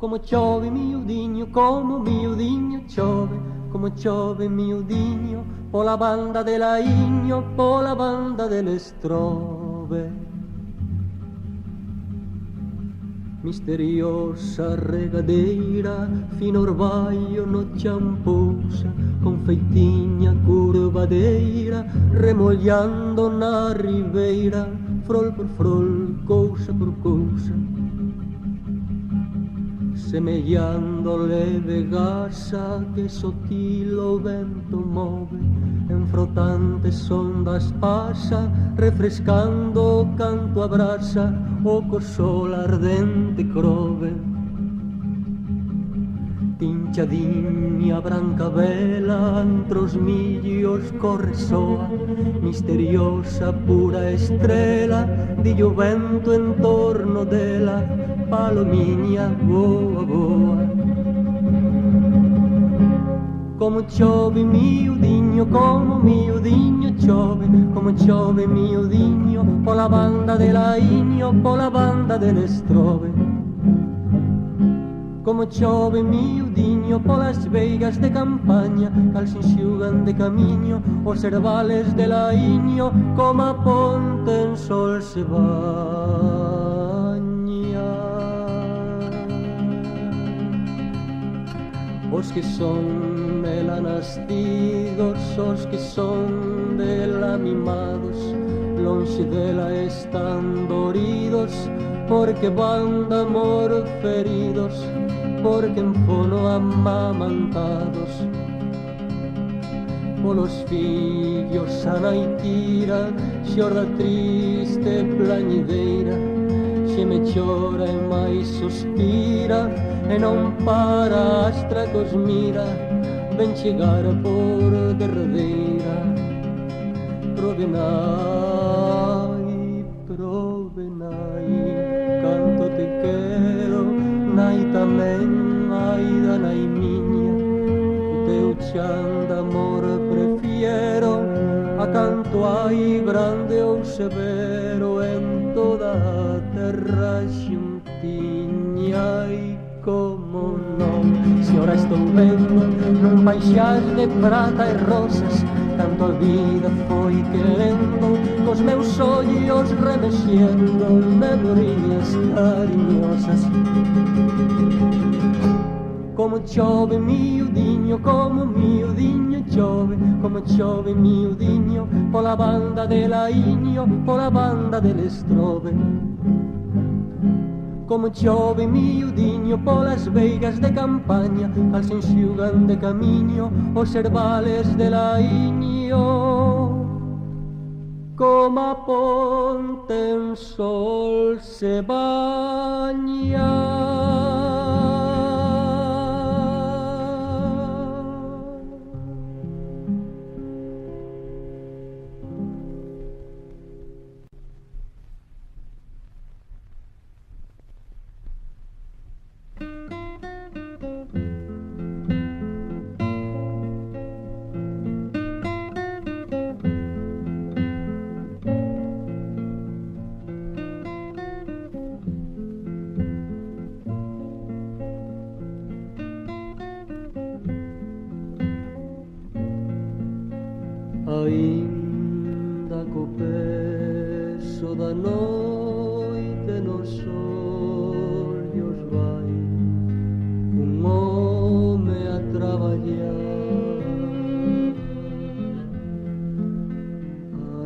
Como chove miudiño, como miudiño chove, como chove miudiño, pola banda de Laiño, pola banda del Estrove. Misteriosa regadeira, fino orbaio no champousa, con feitiña curvadeira, remollando na ribeira, frol por frol, cousa por cousa. Semellando leve gasa que sotil o vento move, en frotantes ondas pasa, refrescando o canto abrasa, o co sol ardente crove. Tinchadiña branca vela, entre os millos corre soa, misteriosa pura estrela, dillo vento en torno dela, palomiña boa, boa. Como chove miudiño, como miudiño chove, como chove miudiño, pola banda de Laiño, pola banda del Estrove. Como chove miudiño polas veigas de campaña, cal se enxugan de camiño os herbales de Laiño, como a ponte en sol se baña. Os que son dela nastidos, os que son dela mimados, lonxe dela están doridos, porque van de amor feridos, porque en fono amamantados. Polos fillos a nai tira, xorda triste plañideira, xe me chora e máis suspira, e non para astra cos mira, ven chegar por derradeira. Provenai, provenai, canto te quero, nai tamén, aida nai miña, o teu chan de amor prefiero, a canto hai grande ou severo, en toda a terra xuntiña. E como non, se ora estou vendo nun paixás de prata e rosas, tanto a vida foi querendo, cos meus ollos remexiendo memorias cariñosas. Como chove miudiño, como miudiño chove, como chove miudiño, pola banda de Laiño, pola banda del Estrove. Como chove miudiño polas veigas de campaña, cal se enxugan de camiño os herbales de Laiño, como a ponte en sol se baña. Ainda co peso da noite nos ollos vai un home a traballar.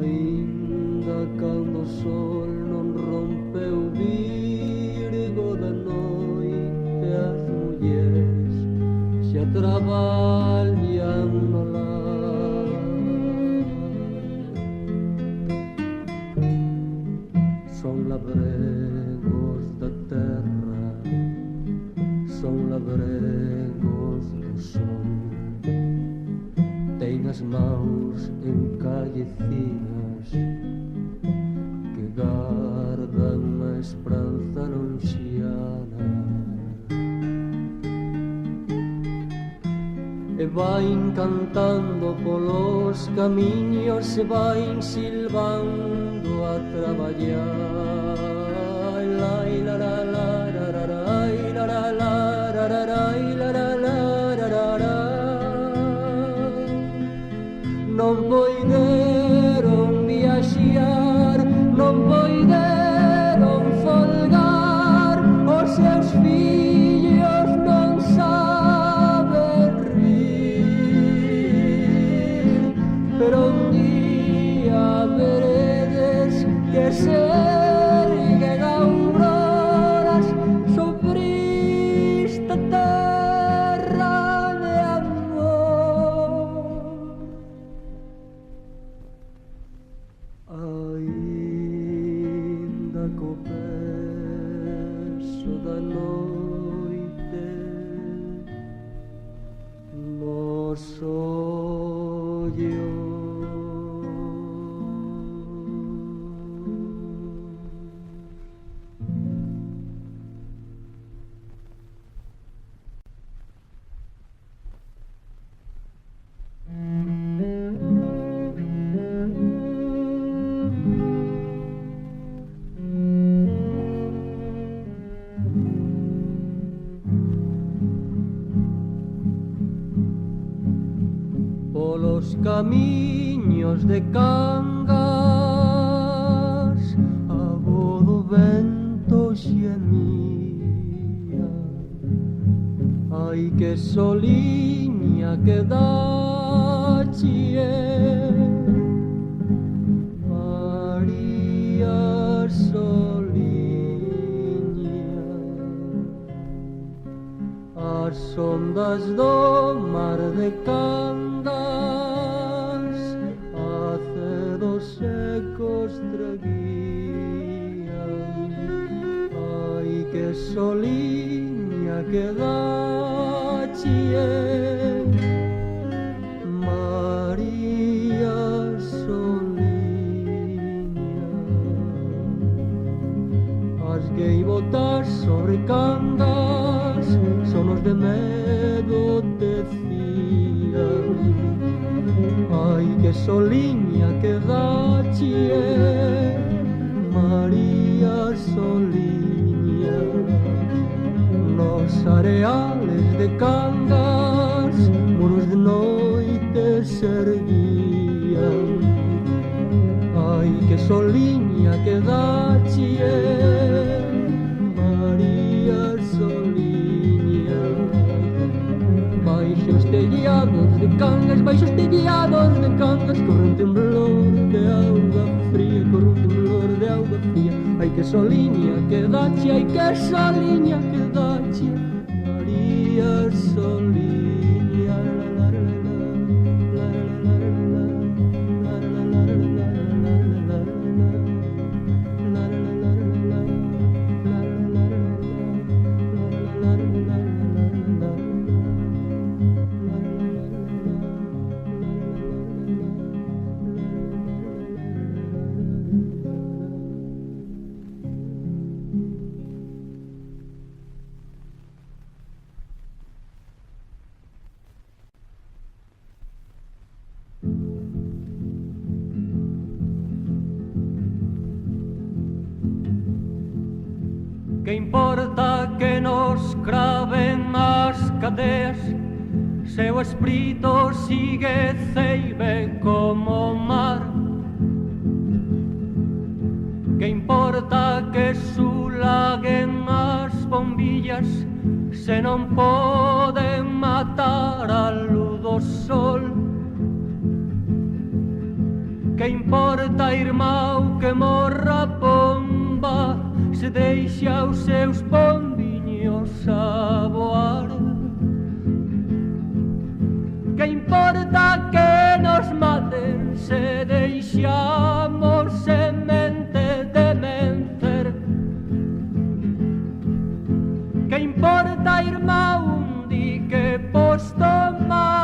Ainda cando o sol non rompe o virgo da noite, as mulleres xa traballan no lar. Son labregos da terra, son labregos do sol, ten as mãos encallecidas que guardan a esperanza lonxiana, e vain cantando polos camiños, e vain silbando a traballar. La la la la la la la la la. nos camiños de Cangas a voz do vento xemía. Ai que soliña que dache, María soliña. As ondas do mar de Cangas acedos secos traguían. Ai que soliña que dache, María soliña. As gaivotas sobre Cangas sonos de medo decían. Ai que soliña que dache, María soliña. Nos areales de Cangas muros de noite se erguían. Ai que soliña que dache, María soliña. Baixo os tellados de Cangas, baixo os tellados de Cangas, corre un temblor de auga fría, corre un temblor de auga fría. Ai que soliña que dache, ai que soliña que dache, María soliña. Que importa que nos craven as cadeas, se o espírito sigue ceibe como o mar. Que importa que sulaguen as bombillas, se non poden matar a luz do sol. Que importa, irmão, que morra a pomba, se deixa os seus pombiños a voar. Que importa que nos maten, se deixamos semente de vencer. Que importa, irmão, di que posto mar.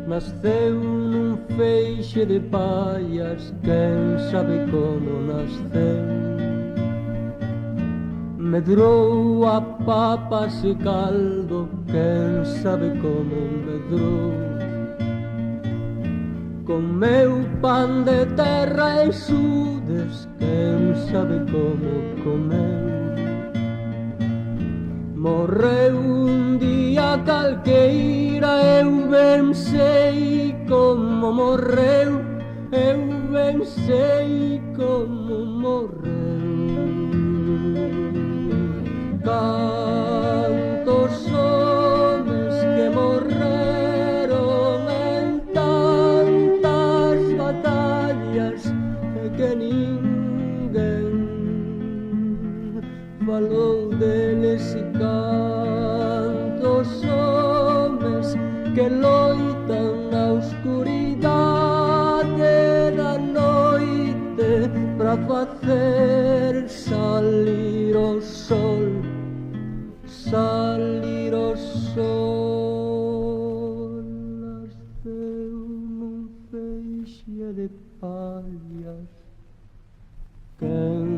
Nasceu nun feixe de pallas, quen sabe como nasceu. Medrou a papas e caldo, quen sabe como medrou. Comeu pan de terra e sudes, quen sabe como comeu. Morreu un día calqueira, eu ben sei como morreu, eu ben sei como morreu. Cantos homes que morreron en tantas batallas que ninguén falou deles, e cantos homes que loitan na oscuridade da noite pra facer salir o sol, salir o sol. Nasceu num feixe de palhas, quem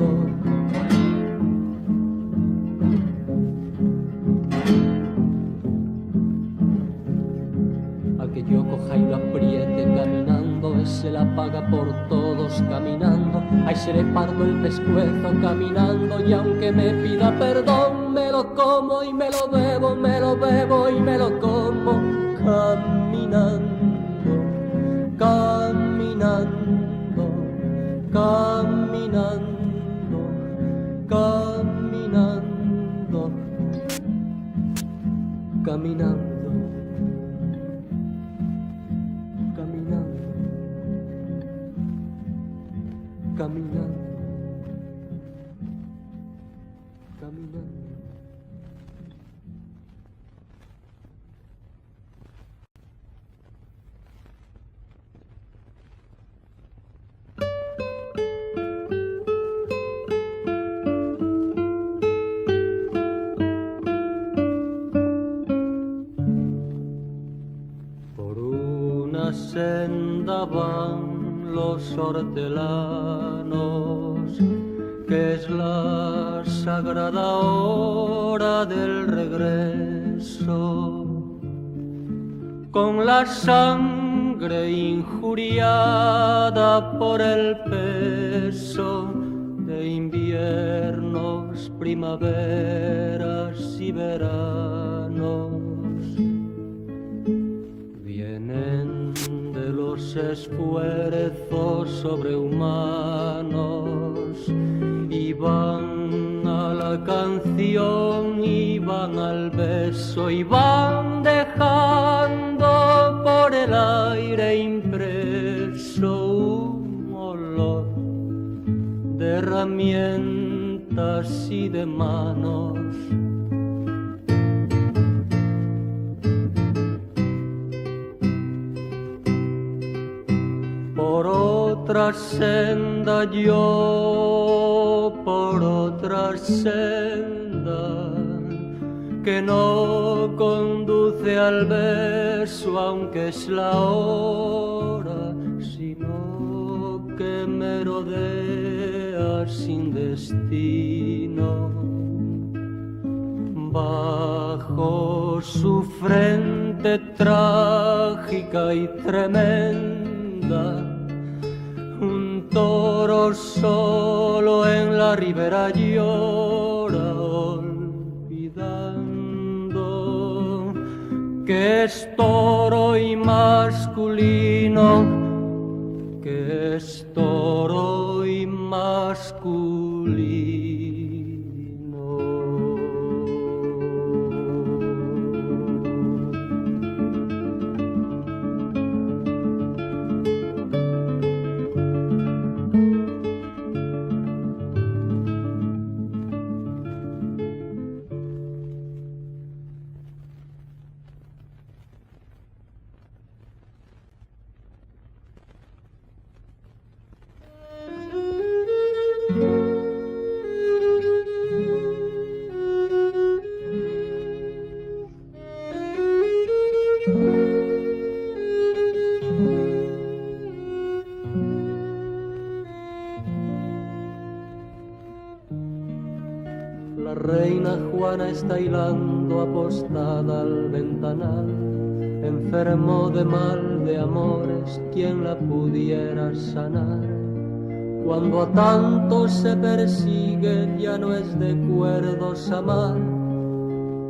y se la paga por todos caminando. Ay, se le parto el pescuezo caminando, y aunque me pida perdón, me lo como y me lo bebo, me lo bebo y me lo como. Caminando, caminando, caminando, caminando, caminando. Caminando, caminando. Por una senda van los hortelanos, que es la sagrada hora del regreso, con la sangre injuriada por el peso de inviernos, primaveras y veranos. Vienen de los esfuerzos sobrehumanos y van a la canción y van al beso y van dejando por el aire impreso un olor de herramientas y de manos. Por otra senda yo, por otra senda que no conduce al beso, aunque es la hora, sino que me rodea sin destino. Bajo su frente trágica y tremenda, un toro solo en la ribera llora, olvidando que es toro y masculino, que es toro y masculino. La reina Juana está hilando apostada al ventanal, enfermo de mal de amores, ¿quién la pudiera sanar? Cuando a tantos se persigue, ya no es de cuerdos amar.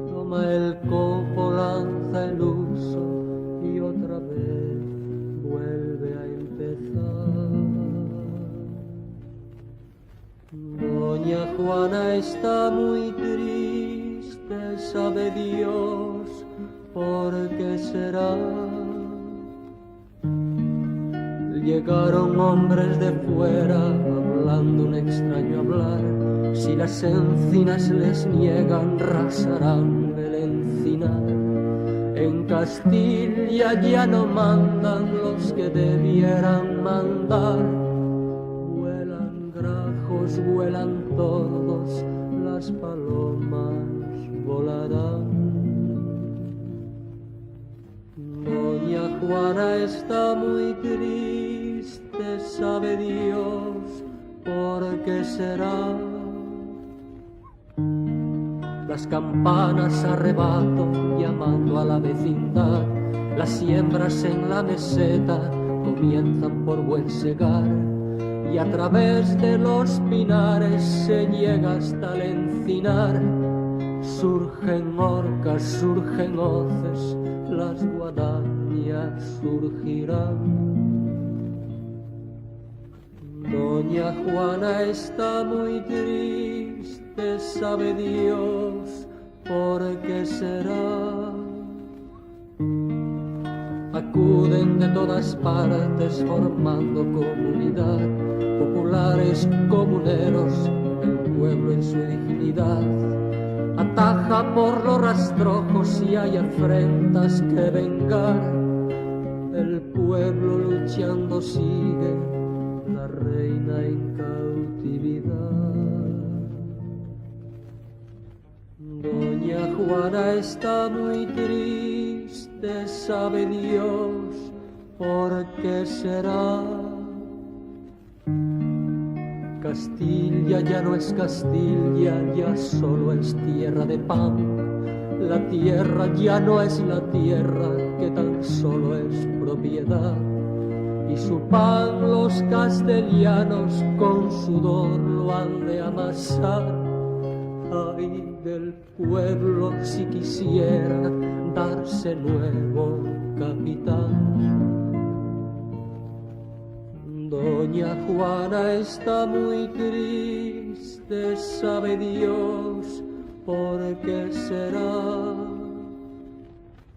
Toma el copo, lanza el uso y otra vez vuelve a empezar. Doña Juana está muy triste, sabe Dios por qué será. Llegaron hombres de fuera hablando un extraño hablar. Si las encinas les niegan, rasarán el encinar. En Castilla ya no mandan los que debieran mandar. Vuelan grajos, vuelan todos, las palomas volarán. Doña Juana está muy triste, sabe Dios por qué será. Las campanas arrebato llamando a la vecindad, las siembras en la meseta con comienzan por buen segar y a través de los pinares se llega hasta el encinar. Surgen orcas, surgen hoces, las guadañas surgirán. Doña Juana está muy triste, sabe Dios por qué será. Acuden de todas partes formando comunidad, populares comuneros, el pueblo en su dignidad. Ataja por los rastrojos si hay afrentas que vengar. El pueblo luchando sigue, la reina en cautividad. Doña Juana está muy triste, sabe Dios por qué será. Castilla ya no es Castilla, ya solo es tierra de pan. La tierra ya no es la tierra que tan solo es propiedad. Y su pan los castellanos con sudor lo han de amasar. Ay del pueblo si quisiera darse nuevo capitán. Doña Juana está muy triste, sabe Dios por qué será.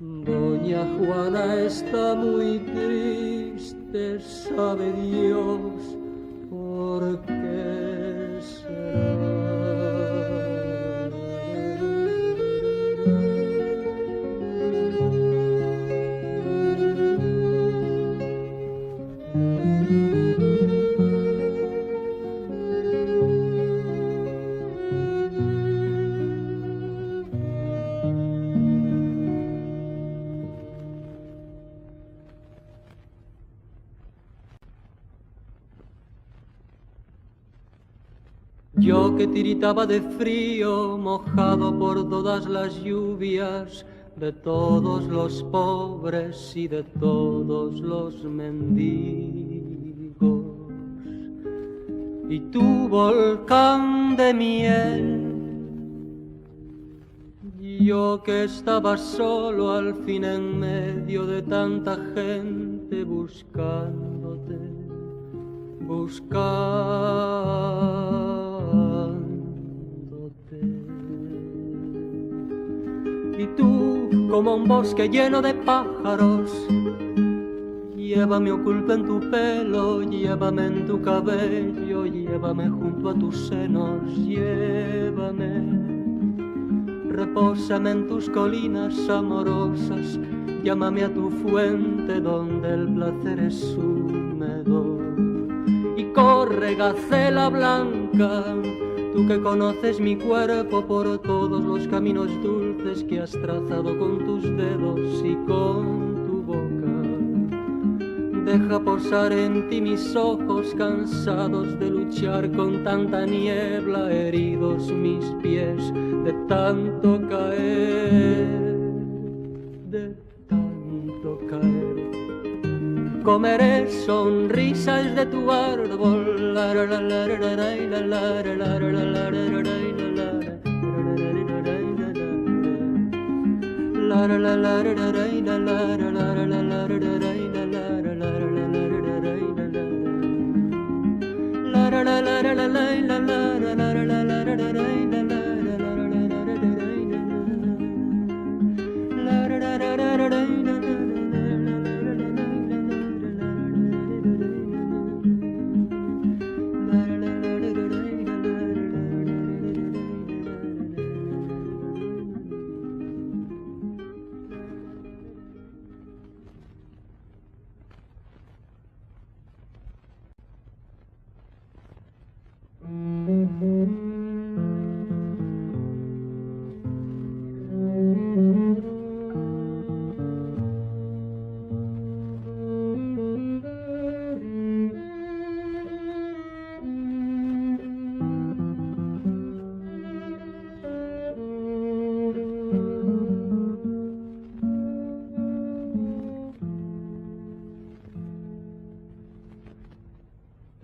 Doña Juana está muy triste, sabe Dios por qué será. Yo que tiritaba de frío, mojado por todas las lluvias, de todos los pobres y de todos los mendigos. Y tu volcán de miel, yo que estaba solo al fin en medio de tanta gente buscándote, y tú, como un bosque lleno de pájaros, llévame oculto en tu pelo, llévame en tu cabello, llévame junto a tus senos, llévame. Repósame en tus colinas amorosas, llámame a tu fuente donde el placer es húmedo. Y corre, gacela blanca, tú que conoces mi cuerpo por todos los caminos dulces que has trazado con tus dedos y con tu boca. Deja posar en ti mis ojos cansados de luchar con tanta niebla, heridos mis pies de tanto caer, de tanto caer. Comeré sonrisas de tu árbol, la la la la la la la la la la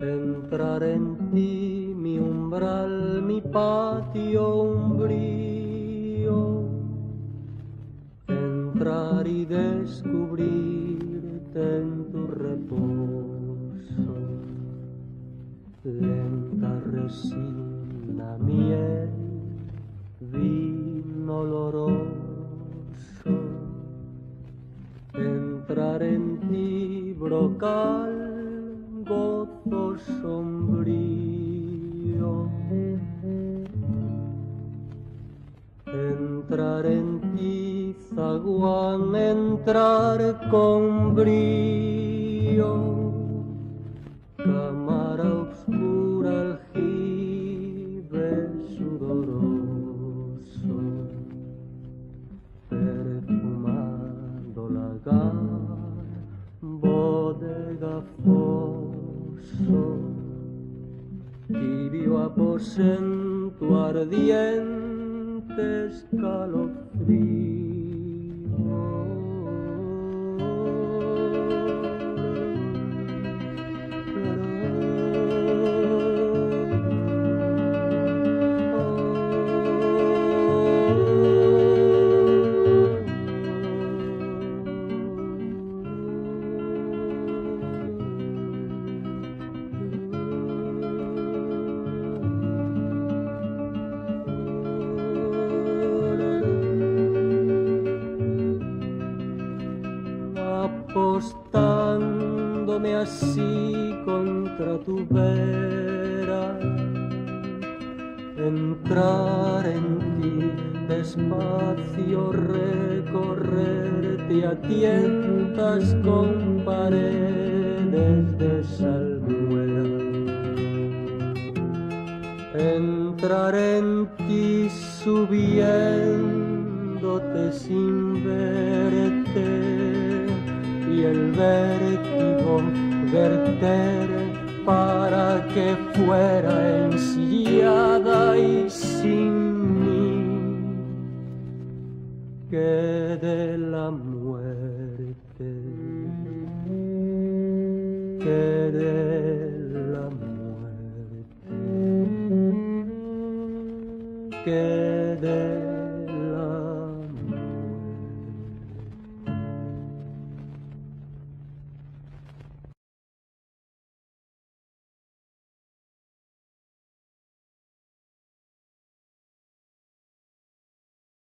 Entrar en ti, mi umbral, mi patio umbrío, entrar y descubrirte en tu reposo, lenta resina, miel, vino oloroso, entrar en ti, brocal, gozo sombrío, entrar en ti, zaguán, entrar con brío, cámara oscura, aljibe sudoroso, perfumando lagar, bodega foso, tibio aposento ardiente escalofrío. Apostándome así contra tu vera, entrar en ti despacio, recorrerte a tientas con paredes de salmuera, entrar en ti subiéndote sin verte, y el vértigo verter para que fuera ensillada y sin mí, que de la muerte, que de la muerte, que de